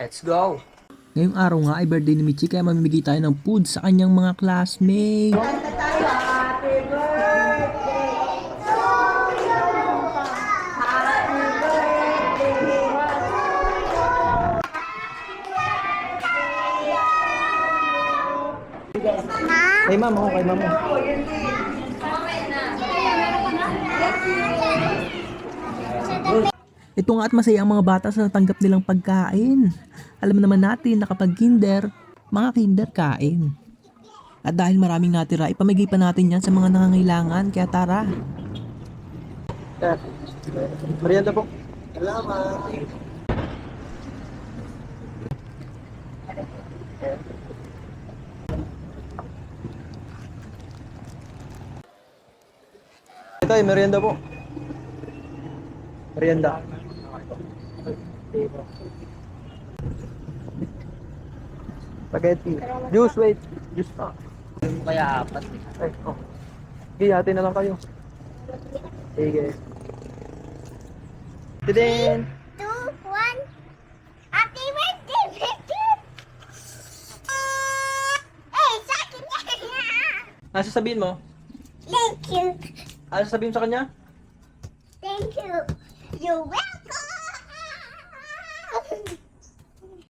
Let's go! Ngayong araw nga ay birthday ni Michi kaya mamimigay tayo ng food sa kanyang mga classmates. Kay ma'am ako, kay ma'am mo. Ito nga at masaya ang mga bata sa natanggap nilang pagkain. Alam naman natin na kapag kinder, mga kinder kain. At dahil maraming natira, ipamigay pa natin yan sa mga nangangailangan. Kaya tara. Merienda po. Salamat. Ito ay merienda po. Merienda. Spaghetti. Juice, wait. Juice pa. Kaya apat. Ay, oh. Sige, hati na lang kayo. Sige. Tidin! 2, 1. Happy birthday, birthday! Hey, sa akin yan! Ano sasabihin mo? Thank you. Ano sasabihin mo sa kanya? Thank you. You're welcome.